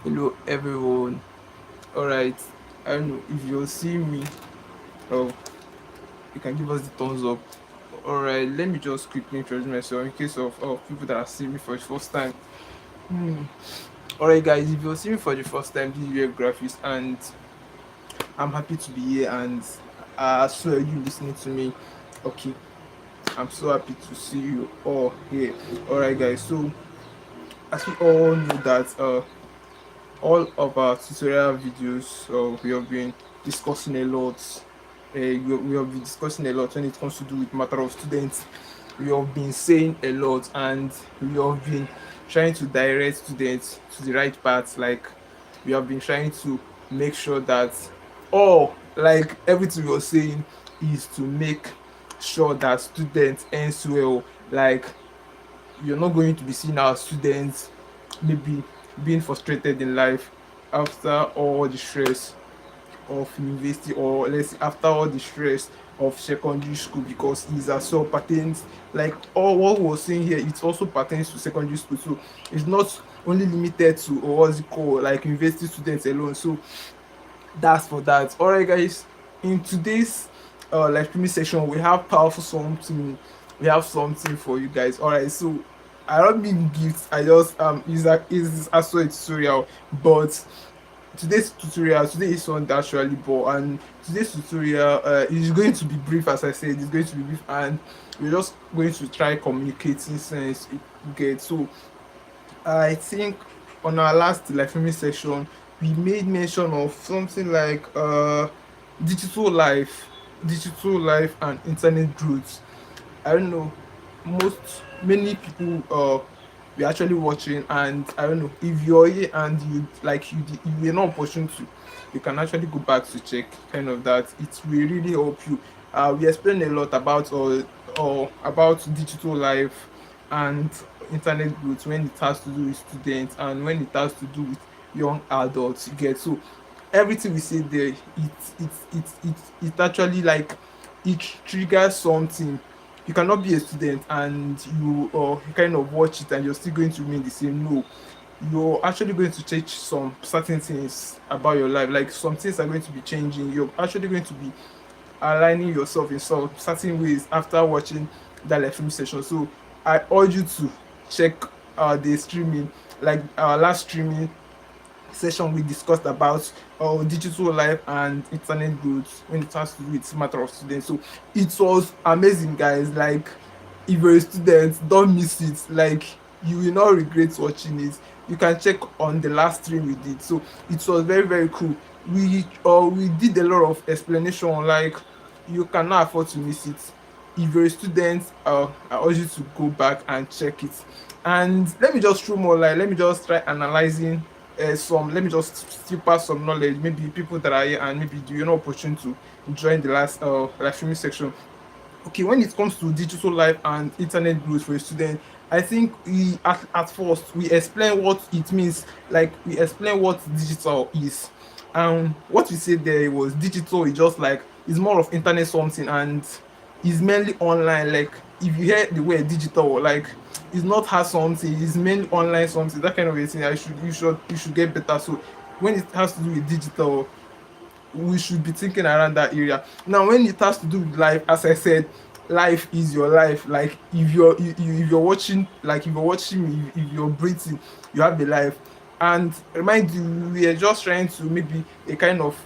Hello everyone. Alright, I don't know if you're seeing me, oh, you can give us the thumbs up. Alright, let me just quickly introduce myself in case of people that are seeing me for the first time. Hmm. Alright, guys, if you're seeing me for the first time, this is Real Graphics, and I'm happy to be here. And so are you listening to me? Okay, I'm so happy to see you all here. Alright, guys, so as we all know that all of our tutorial videos, we have been discussing a lot. We have been discussing a lot when it comes to do with matter of students. We have been saying a lot, and we have been trying to direct students to the right path. Like, we have been trying to make sure that like everything we are saying is to make sure that students ends well. Like, you're not going to be seeing our students maybe being frustrated in life after all the stress of university, or let's say after all the stress of secondary school, because it's as well pertains, like all what we're saying here, it also pertains to secondary school. So it's not only limited to, or what's it called, like university students alone. So that's for that. All right, guys, in today's live streaming session, we have powerful something. We have something for you guys. All right, so I don't mean gifts. I just is also a tutorial, but today is one actually, but and today's tutorial is going to be brief. As I said, it's going to be brief, and we're just going to try communicating sense. Get so I think on our last live streaming session, we made mention of something like digital life, digital life and internet growth. I don't know, many people were actually watching, and I don't know if you're here and you like you were not opportune to, you can actually go back to check kind of that. It will really help you. We explained a lot about about digital life and internet growth when it has to do with students and when it has to do with young adults. You get so everything we say there, it actually like it triggers something. You cannot be a student and you kind of watch it and you're still going to remain the same. No, you're actually going to change some certain things about your life. Like, some things are going to be changing. You're actually going to be aligning yourself in some certain ways after watching that live stream session. So I urge you to check the streaming, like our last streaming session. We discussed about digital life and internet growth when it has to do with matter of students. So it was amazing, guys. Like, if you're a student, don't miss it. Like, you will not regret watching it. You can check on the last stream we did. So it was very, very cool. We did a lot of explanation. Like, you cannot afford to miss it. If you're a student, I urge you to go back and check it. And let me just throw more light. Let me just try analyzing some. Let me just still pass some knowledge. Maybe people that are here and maybe do you know opportunity to join the last live streaming section. Okay, when it comes to digital life and internet growth for a student, I think we at first we explain what it means. Like, we explain what digital is, and what we said there was digital is just like, it's more of internet something, and is mainly online. Like, if you hear the word digital, like, it's not hard something, it's mainly online something, that kind of a thing. You should get better. So when it has to do with digital, we should be thinking around that area. Now, when it has to do with life, as I said, life is your life. Like, if you're watching, like if you're watching me, if you're breathing, you have a life. And remind you, we are just trying to maybe a kind of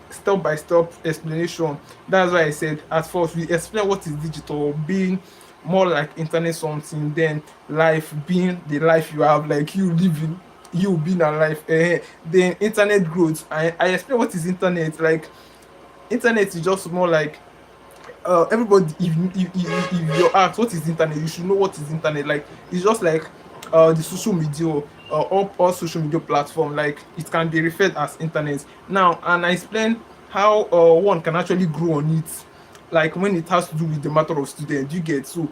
step by step explanation. That's why I said at first we explain what is digital being more like internet something, then life being the life you have, like you living, you being alive. Then internet growth, I explain what is internet. Like, internet is just more like everybody, if you're asked what is internet, you should know what is internet. Like, it's just like the social media, all social media platform, like it can be referred as internet now. And I explain how one can actually grow on it, like when it has to do with the matter of student. You get so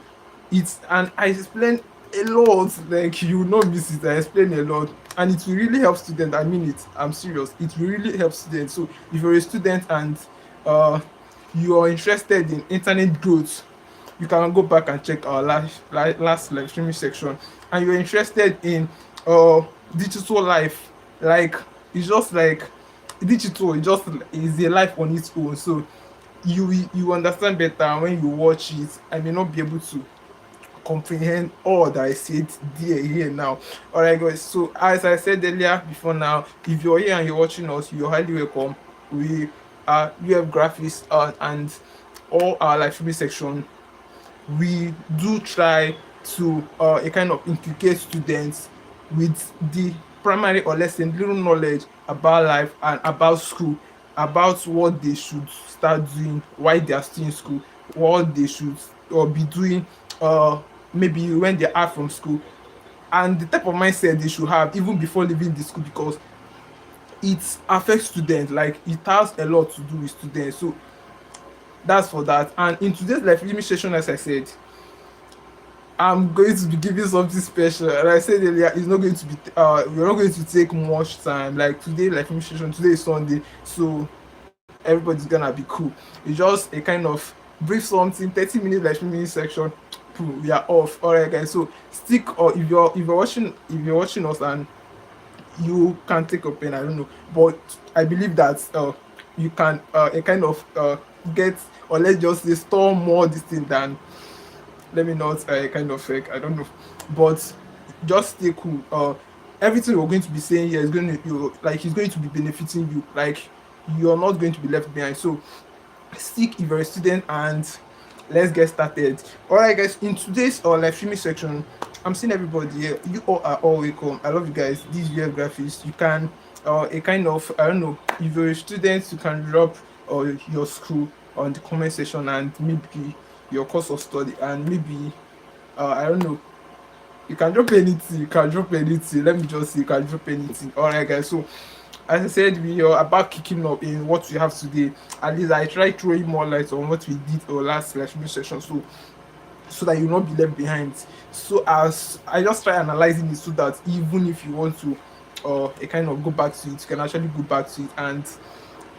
it's, and I explain a lot. Like, you will not miss it. I explain a lot, and it will really help students. I mean it, I'm serious, it will really help students. So if you're a student and uh you are interested in internet growth, you can go back and check our last live streaming section. And you're interested in uh digital life, Like it's just like digital. It just is a life on its own. So you understand better when you watch it. I may not be able to comprehend all that I said there here now. All right, guys. So as I said earlier before now, if you're here and you're watching us, you're highly welcome. We are UF Graphics and all our live streaming section. We do try to a kind of inculcate students with the primary or less than little knowledge about life and about school, about what they should start doing while they are still in school, what they should or be doing uh maybe when they are from school, and the type of mindset they should have even before leaving the school, because it affects students. Like it has a lot to do with students. So that's for that. And in today's life streaming session, as I said, I'm going to be giving something special. And I said earlier, it's not going to be we're not going to take much time. Like today, like session, today is Sunday, so everybody's gonna be cool. It's just a kind of brief something, 30 minutes like minute section. Boom, we are off. Alright guys, so stick, or if you're watching us and you can take a pen, I don't know. But I believe that you can a kind of get, or let's just say store more this thing than, let me not kind of fake, I don't know, but just stay cool. Everything we're going to be saying here is going to, you like, it's going to be benefiting you. Like you're not going to be left behind. So stick if you're a student, and let's get started. All right guys, in today's live streaming section, I'm seeing everybody here. You all are all welcome. I love you guys. These UF graphics, you can a kind of, I don't know, if you're a student, you can drop your school on the comment section, and maybe your course of study, and maybe I don't know, you can drop anything. You can drop anything. Let me just say, you can drop anything. All right guys, so as I said, we are about kicking up in what we have today. At least I try throwing more light on what we did our last slash session, so that you will not be left behind. So as I just try analyzing it, so that even if you want to a kind of go back to it, you can actually go back to it, and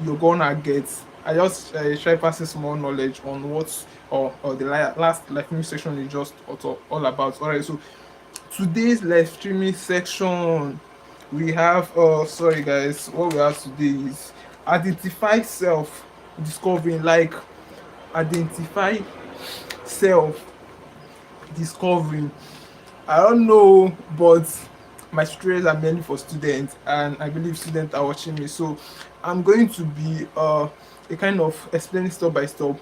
you're gonna get, I just try passing small knowledge on what or the last live streaming section is just all about. All right, so today's live streaming section, we have sorry guys, what we have today is identify self discovering. Like identify self discovering. I don't know, but my tutorials are mainly for students, and I believe students are watching me. So I'm going to be a kind of explaining step by step.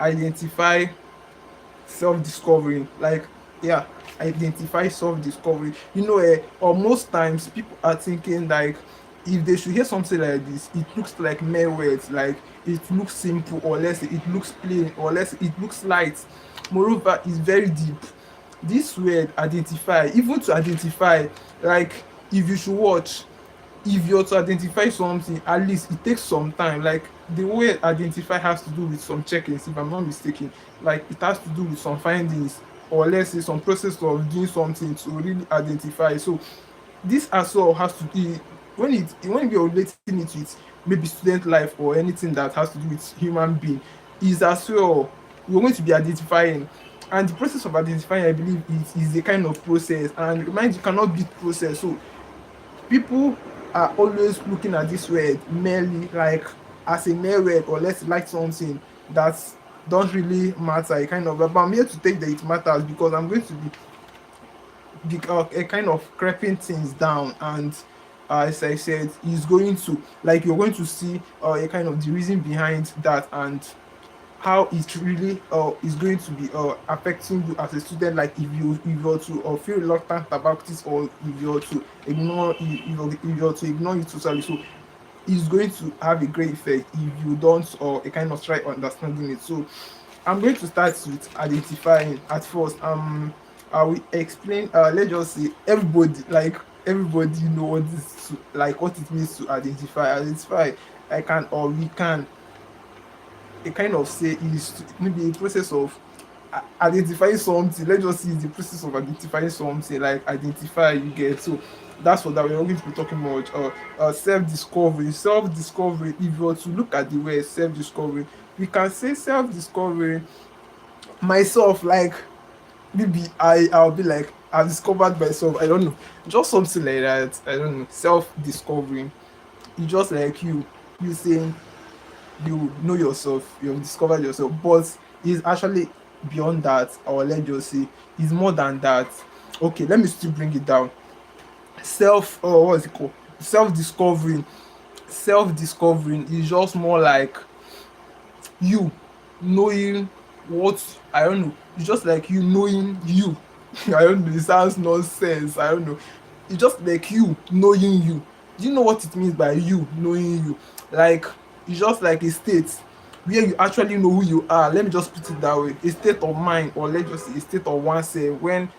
Identify self-discovery. Like, yeah, identify self-discovery. You know, or most times people are thinking like, if they should hear something like this, it looks like mere words, like it looks simple, or less it looks plain, or less it looks light. Moreover, it's very deep. This word identify, even to identify, like if you should watch, if you're to identify something, at least it takes some time. Like the way identify has to do with some check-ins, if I'm not mistaken. Like it has to do with some findings, or let's say some process of doing something to really identify. So this as well has to be, when you're relating it with maybe student life or anything that has to do with human being, is as well, you're going to be identifying. And the process of identifying, I believe, is a kind of process, and mind you cannot beat process. So people are always looking at this word merely like as a mere word, or let's like something that don't really matter, a kind of, but I'm here to take that it matters, because I'm going to be a kind of creeping things down. And as I said, is going to, like, you're going to see a kind of the reason behind that, and how it really is going to be affecting you as a student. Like if you're to feel reluctant about this, or if you're to ignore, if you're to ignore it totally, so it's going to have a great effect if you don't, or a kind of try understanding it. So I'm going to start with identifying at first. I will explain, let's just say everybody, like everybody know what this, like what it means to identify. I can, or we can, a kind of say is maybe a process of identifying something. Let's just see the process of identifying something, like identify, you get. So that's what that we're going to be talking about. Self-discovery. Self-discovery, if you were to look at the word self-discovery, we can say self-discovery myself. Like maybe I'll be like, I've discovered myself. I don't know, just something like that. I don't know, self-discovery. It's just like you saying you know yourself, you've discovered yourself, but it's actually beyond that, or let's just say it's more than that. Okay, let me still bring it down. What's it called? Self-discovering. Self-discovering is just more like you knowing what, I don't know. It's just like you knowing you. I don't know. It sounds nonsense. I don't know. It's just like you knowing you. Do you know what it means by you knowing you? Like, it's just like a state where you actually know who you are. Let me just put it that way. A state of mind, or let's just say a state of oneself, when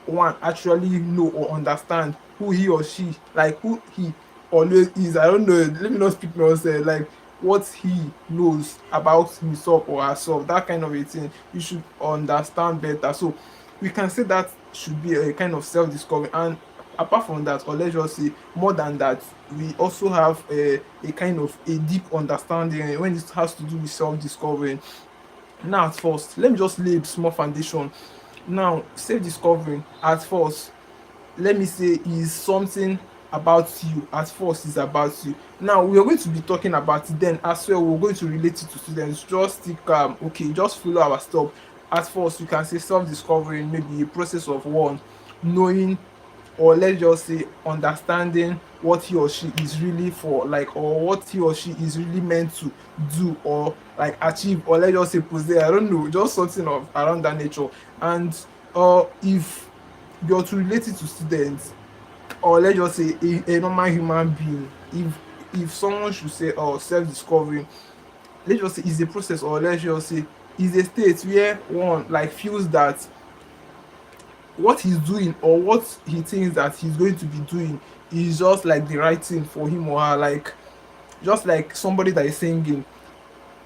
one actually know or understand who he or she, like who he always is. I don't know. Let me not speak nonsense. Like what he knows about himself or herself, that kind of a thing. You should understand better. So we can say that should be a kind of self-discovery. And apart from that, or let's just say more than that, we also have a kind of a deep understanding when it has to do with self-discovery. Now at first, let me just lay a small foundation. Now self-discovering at first, let me say, is something about you. At first is about you. Now we are going to be talking about it, then as well we're going to relate it to students. Just stick okay, just follow our step. At first you can say self-discovery maybe a process of one knowing, or let's just say understanding what he or she is really for, like, or what he or she is really meant to do or like achieve, or let's just say possess. I don't know, just something of around that nature. And if you're to relate it to students, or let's just say a normal human being, if someone should say self-discovery, let's just say is a process, or let's just say is a state where one like feels that what he's doing or what he thinks that he's going to be doing is just like the right thing for him or her. Like just like somebody that is singing,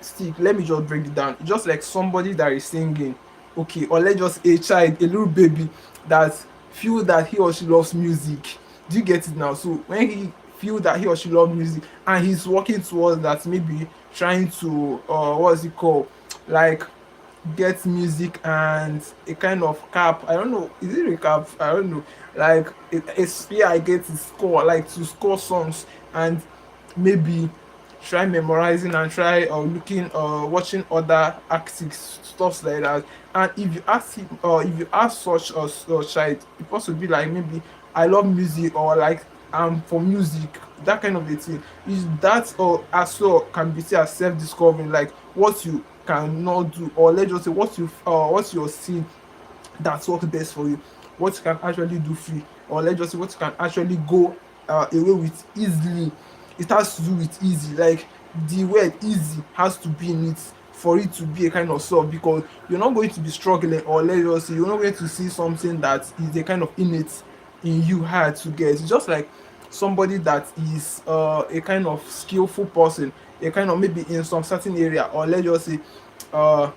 stick, let me just break it down. Just like somebody that is singing, okay, or let's just a child, a little baby that feel that he or she loves music. Do you get it now? So when he feel that he or she loves music and he's working towards that, maybe trying to what's it called, like get music and a kind of cap. I don't know, is it a cap? I don't know. Like a sphere I get to score, like to score songs, and maybe try memorizing and try looking watching other artists, stuff like that. And if you ask him, if you ask such a child, the person will be like, maybe I love music, or like I'm for music, that kind of a thing. Is that as well can be seen as self-discovering, like what you cannot do, or let's just say what you're seeing that's works best for you, what you can actually do free, or let's just say what you can actually go away with easily. It has to do with easy, like the word easy has to be in it for it to be a kind of solve, because you're not going to be struggling, or let's just say you're not going to see something that is a kind of innate in you hard to get. It's just like somebody that is a kind of skillful person, a kind of maybe in some certain area, or let's just say uh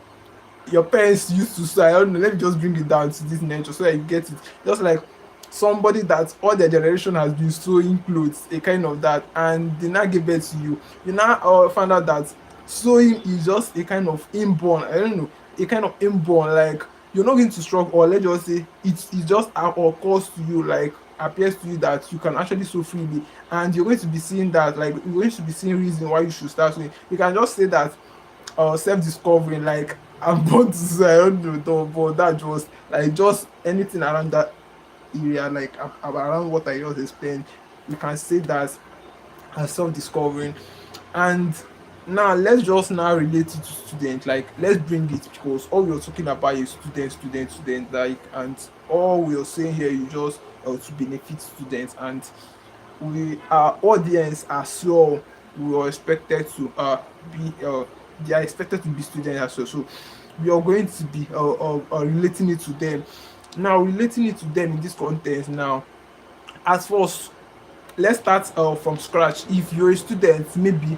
your parents used to say, I don't know, let me just bring it down to this nature so that you get it. Just like somebody that all their generation has been sewing clothes, a kind of that, and they now give birth to you. You now find out that sewing is just a kind of inborn, I don't know, a kind of inborn, like you're not going to struggle, or let's just say it just occurs to you, like appears to you that you can actually sew freely, and you're going to be seeing that, like you're going to be seeing reason why you should start sewing. You can just say that self-discovery, like I'm born to say, I don't know though, but that just like just anything around that area, like around what I just explained, you can say that as self-discovering. And now let's just now relate it to student, like let's bring it, because all we are talking about is student, like, and all we are saying here is just to benefit students, and we our audience as well, we are expected to be they are expected to be students as well. So we are going to be relating it to them. Now relating it to them in this context. Now as first, let's start from scratch. If you're a student, maybe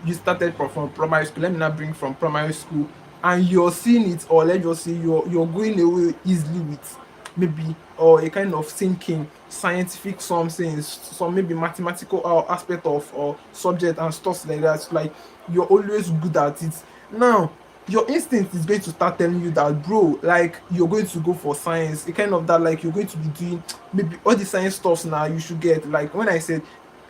you started from primary school. Let me not bring from primary school, and you're seeing it, or let's just say you're going away easily with maybe or a kind of thinking scientific something, some maybe mathematical aspect of or subject and stuff like that. Like you're always good at it. Now your instinct is going to start telling you that, bro, like you're going to go for science, a kind of that, like you're going to be doing maybe all the science stuffs now you should get. Like when I said,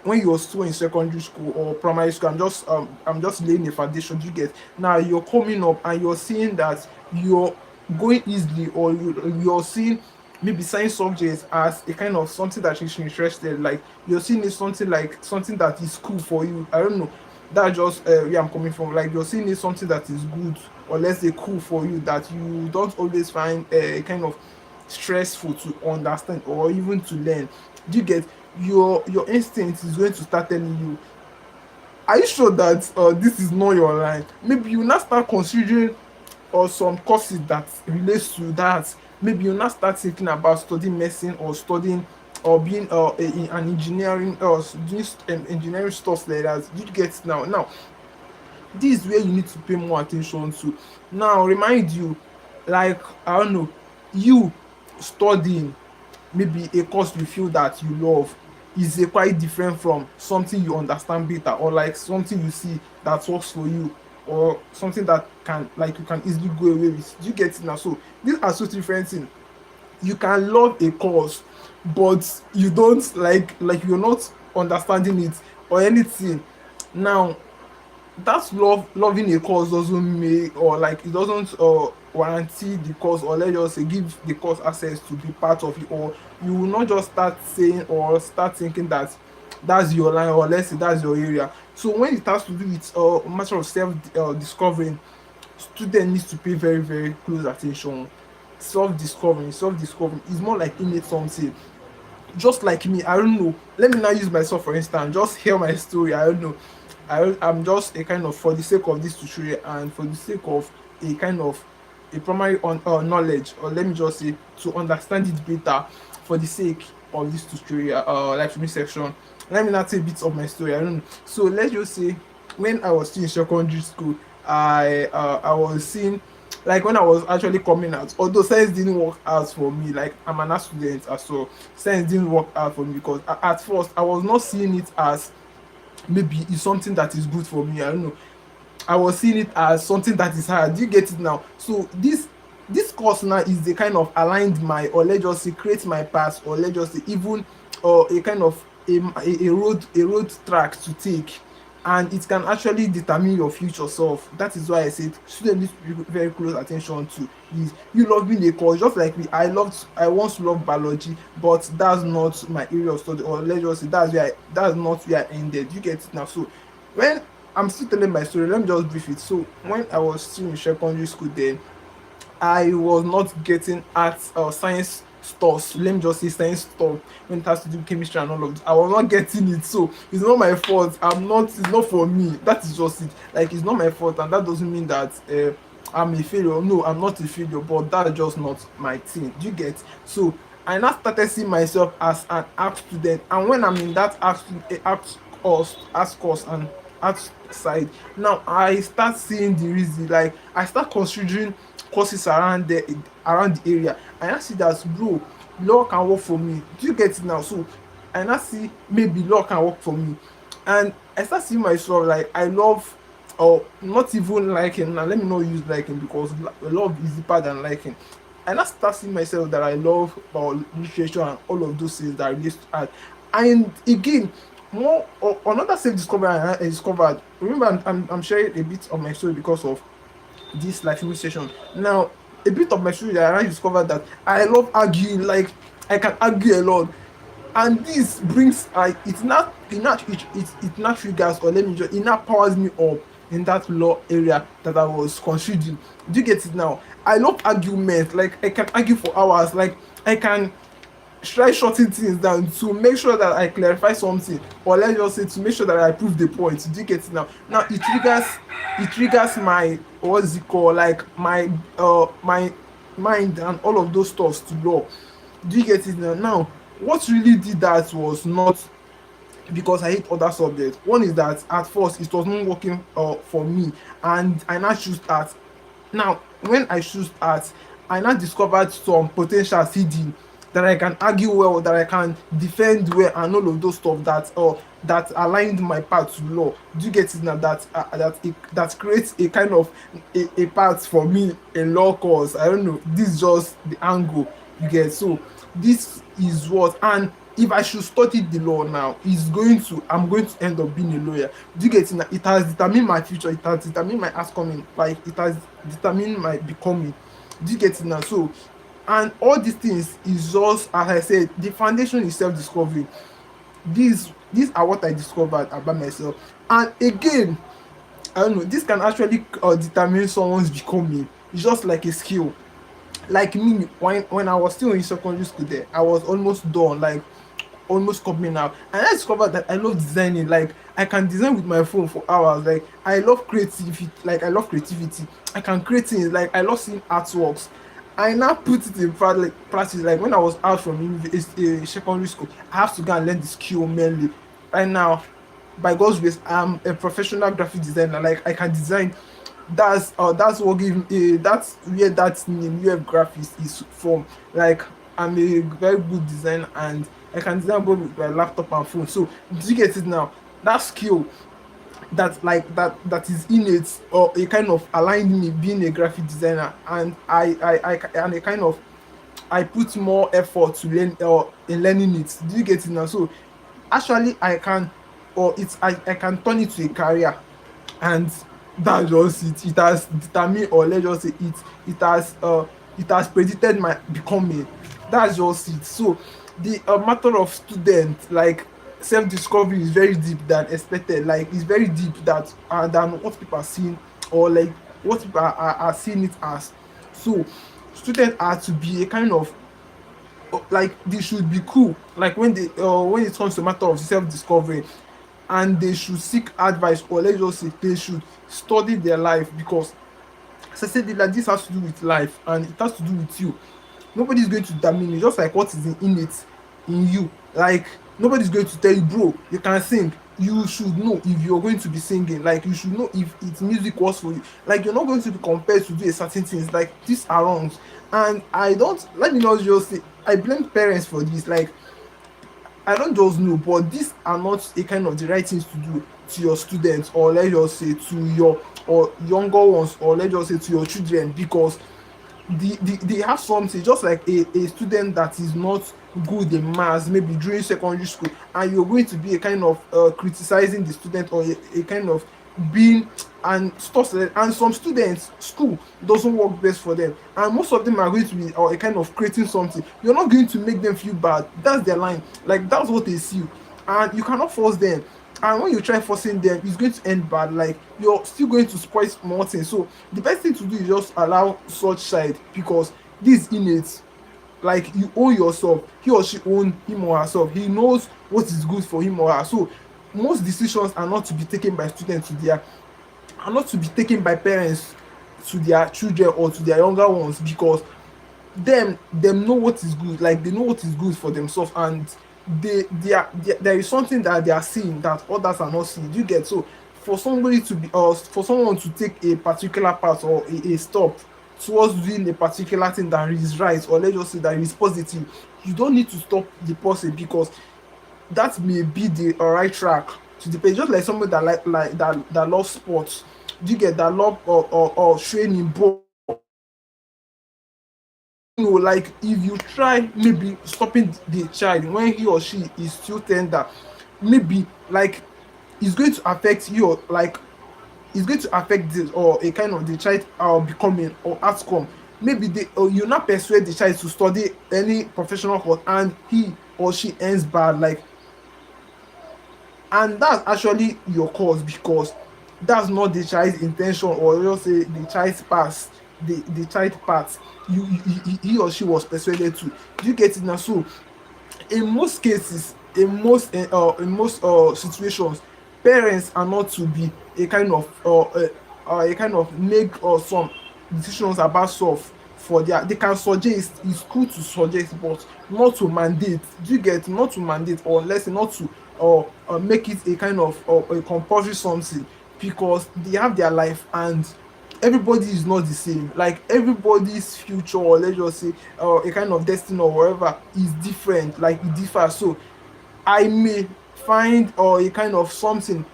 when you're still in secondary school or primary school, I'm just laying a foundation. You get, now you're coming up and you're seeing that you're going easily, or you're seeing maybe science subjects as a kind of something that you're interested, like you're seeing it something like something that is cool for you. I don't know, that's just where I'm coming from. Like you're seeing it something that is good, or let's say cool for you, that you don't always find kind of stressful to understand or even to learn. Do you get, your instinct is going to start telling you, are you sure that this is not your line? Maybe you now start considering or some courses that relates to that. Maybe you now start thinking about studying medicine or studying or being in an engineering or doing engineering stuff like that. Did you get it now? Now, this is where you need to pay more attention to. Now, remind you, like, I don't know, you studying maybe a course you feel that you love is a quite different from something you understand better, or like something you see that works for you, or something that can, like, you can easily go away with. Do you get it now? So these are so different things. You can love a course, but you don't like you're not understanding it or anything. Now, that's loving a cause doesn't make, or like it doesn't warranty the cause, or let's just say give the cause access to be part of it. Or you will not just start saying or start thinking that that's your line, or let's say that's your area. So when it has to do with matter of self discovering, student needs to pay very very close attention. Self discovering is more like innate something. Just like me, I don't know, let me now use myself for instance, just hear my story. I don't know, I'm just a kind of, for the sake of this tutorial and for the sake of a kind of a primary knowledge, or let me just say to understand it better, for the sake of this tutorial live streaming section, let me now take bits of my story. I don't know, so let's just say when I was still in secondary school, I was seeing, like when I was actually coming out, although science didn't work out for me, like I'm an art student as well, science didn't work out for me because at first I was not seeing it as maybe it's something that is good for me. I don't know, I was seeing it as something that is hard. Do you get it now? So this course now is the kind of aligned my, or let's just say create my path, or let's just say even or a kind of a road track to take, and it can actually determine your future self. That is why I said students need to pay very close attention to this. You loving a course, just like me, I once loved biology, but that's not my area of study, or let's just say that's not where I ended. You get it now? So when I'm still telling my story, let me just brief it. So when I was still in secondary school, then I was not getting arts or science stuff. Let me just say science stuff when it has to do with chemistry and all of this. I was not getting it. So it's not my fault. It's not for me. That is just it. Like it's not my fault, and that doesn't mean that I'm a failure. No, I'm not a failure, but that's just not my thing. Do you get? So I now started seeing myself as an art student, and when I'm in that art course and art side, now I start seeing the reason. Like I start considering courses around the area, and I see that, bro, law can work for me. Do you get it now? So I now see maybe law can work for me, and I start seeing myself like I love, or not even liking. Now let me not use liking, because love is deeper than liking. And I start seeing myself that I love literature and all of those things that relate to art. And again, more another self discovery I discovered. Remember, I'm sharing a bit of my story because of this life streaming session. Now, a bit of my story that I discovered that I love arguing. Like I can argue a lot, and this brings it now triggers, or let me just, it now powers me up in that law area that I was considering. Do you get it now? I love argument. Like I can argue for hours. Like I can try shorting things down to make sure that I clarify something, or let's just say to make sure that I prove the point. Do you get it now? Now it triggers my, what is it called, like my mind and all of those stuffs to law. Do you get it now? Now what really did that was not because I hate other subjects. One is that at first it was not working for me, and I now choose art. Now when I choose art, I now discovered some potential hidden that I can argue well, that I can defend well, and all of those stuff that aligned my path to law. Do you get it now? That creates a kind of a path for me, a law course. I don't know. This is just the angle you get. So this is what, and if I should study the law now, I'm going to end up being a lawyer. Do you get it now? It has determined my future, it has determined my outcoming, like it has determined my becoming. Do you get it now? So, and all these things is just, as I said, the foundation is self-discovery. These are what I discovered about myself. And again, I don't know, this can actually determine someone's becoming. It's just like a skill. Like me, when I was still in secondary school there, I was almost done, like almost coming out, and I discovered that I love designing. Like I can design with my phone for hours. Like I love creativity. I can create things. Like I love seeing artworks. I now put it in practice. Like when I was out from secondary school, I have to go and learn the skill mainly. Right now, by God's grace, I'm a professional graphic designer. Like I can design. That's what give that's where that name UF graphics is from. Like I'm a very good designer, and I can design both with my laptop and phone. So do you get it now? That skill that is innate, or a kind of aligned me being a graphic designer, and and a kind of I put more effort to learn, in learning it. Do you get it now? So actually I can, or it's I can turn it to a career, and that's just it. It has determined, or let's just say it has predicted my becoming. That's just it. So the matter of student, like self-discovery, is very deep than expected. Like it's very deep than what people are seeing, or like what people are seeing it as. So students are to be a kind of, like they should be cool, like when it comes to matter of self-discovery, and they should seek advice, or let's just say they should study their life, because as I said, like this has to do with life, and it has to do with you. Nobody's going to determine you, just like what is in it in you. Like nobody's going to tell you, bro, you can sing. You should know if you're going to be singing. Like you should know if it's music was for you. Like you're not going to be compelled to do a certain things. Like these are wrongs. And I don't, let me not just say, I blame parents for this. Like I don't just know, but these are not a kind of the right things to do to your students, or let's just say to your or younger ones, or let's just say to your children, because they have something, just like a student that is not good in maths maybe during secondary school, and you're going to be a kind of criticizing the student, or a kind of being and stuff like that. And some students, school doesn't work best for them, and most of them are going to be, or a kind of creating something. You're not going to make them feel bad. That's their line. Like that's what they see, and you cannot force them. And when you try forcing them, it's going to end bad. Like you're still going to spoil more things. So the best thing to do is just allow such side, because this innate, like you own yourself, he or she own him or herself. He knows what is good for him or her. So most decisions are not to be taken by students to their, are not to be taken by parents to their children or to their younger ones, because them know what is good. Like they know what is good for themselves, and there is something that they are seeing that others are not seeing. Do you get? So for somebody to be, or for someone to take a particular path, or a stop towards doing a particular thing that is right, or let's just say that is positive, you don't need to stop the person, because that may be the right track to the page. Just like somebody that that loves sports. Do you get? That love, or training ball. You know, like if you try maybe stopping the child when he or she is still tender, maybe like it's going to affect you, like it's going to affect this, or a kind of the child becoming or outcome. Maybe they, or you not persuade the child to study any professional course, and he or she ends bad. Like, and that's actually your cause, because that's not the child's intention, or just say the child's past, the child path. He or she was persuaded to. Do you get it now? So in most cases, in most situations, parents are not to be a kind of make some decisions about stuff for their. They can suggest. It's cool to suggest, but not to mandate. Do you get? Not to mandate, or let's say not to, or make it a kind of, a compulsory something, because they have their life, and everybody is not the same. Like everybody's future, or let's just say a kind of destiny or whatever, is different. Like it differs. So I may find a kind of something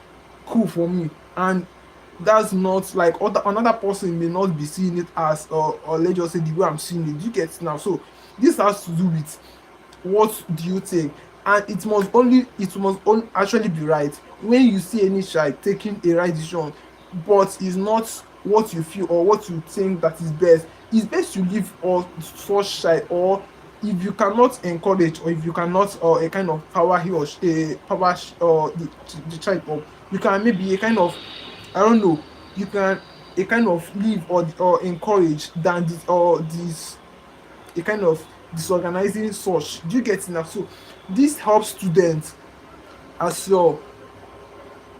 cool for me, and that's not like another person may not be seeing it as, or let's just say the way I'm seeing it. You get now? So this has to do with what do you think, and it must actually be right. When you see any child taking a right decision, but it's not what you feel or what you think that is best, it's best to leave or such child. Or if you cannot encourage, or if you cannot a kind of power he or she, power the child up, you can maybe a kind of, I don't know, you can a kind of leave or encourage than this, or this a kind of disorganizing such. Do you get it now? So this helps students as your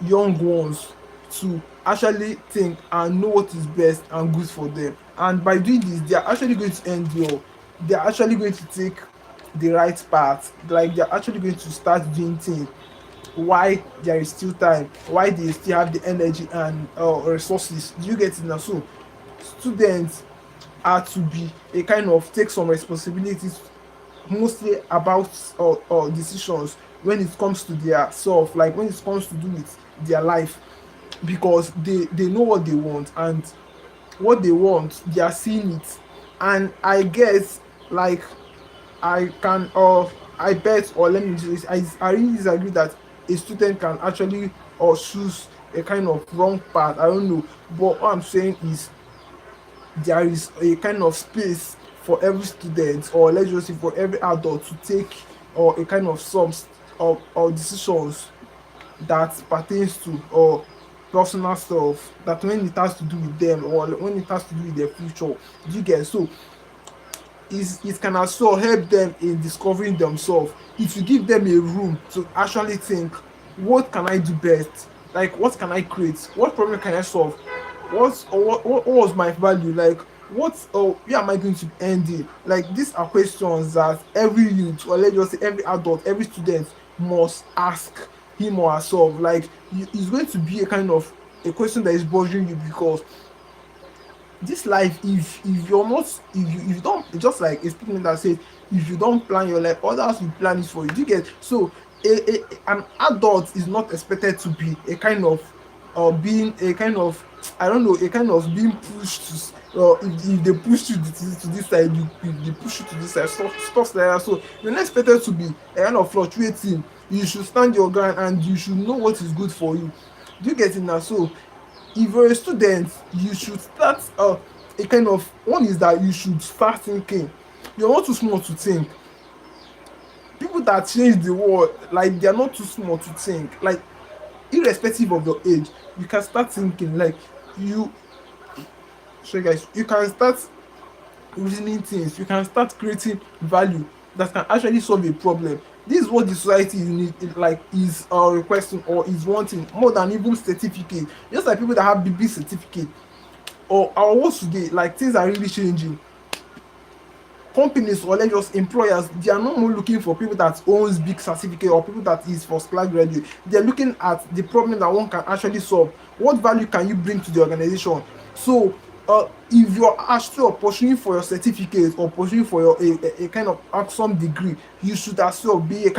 young ones to actually think and know what is best and good for them. And by doing this, they are actually going to endure. They are actually going to take the right path. Like they are actually going to start doing things why there is still time, why they still have the energy and resources. Do you get it now? So students are to be a kind of take some responsibilities, mostly about decisions when it comes to their self, like when it comes to do with their life, because they know what they want, and what they want they are seeing it. And I guess, like, I can, or I bet, or let me just, I really disagree that a student can actually or choose a kind of wrong path. I don't know, but what I'm saying is there is a kind of space for every student, or let's just say for every adult, to take or a kind of some or decisions that pertains to or personal stuff, that when it has to do with them, or when it has to do with their future. Do you get? So it can also help them in discovering themselves. It will give them a room to actually think, what can I do best? Like what can I create? What problem can I solve? What was my value? Like what, or where am I going to end it? Like these are questions that every youth, or let's just say every adult, every student must ask him or herself. Like it's going to be a kind of a question that is bothering you, because this life, if you're not, if you don't, just like a statement that says, if you don't plan your life, others will plan it for you. Do you get? So an adult is not expected to be a kind of being a kind of, I don't know, a kind of being pushed to, if they push you to this side, they push you to this side, stuff like that. So you're not expected to be a kind of fluctuating. You should stand your ground, and you should know what is good for you. Do you get it now? So if you're a student, you should start a kind of, one is that you should start thinking. You're not too small to think. People that change the world, like they're not too small to think. Like irrespective of your age, you can start thinking. Like you, so guys, you can start reasoning things. You can start creating value that can actually solve a problem. This is what the society is like is requesting or is wanting more than even certificate. Just like people that have big certificate, or our world today, like things are really changing. Companies, or like just employers, they are no more looking for people that owns big certificate or people that is first class graduate. They're looking at the problem that one can actually solve. What value can you bring to the organization? So if you're actually pursuing for your certificate, or pursuing for your a kind of awesome degree, you should as well be a kind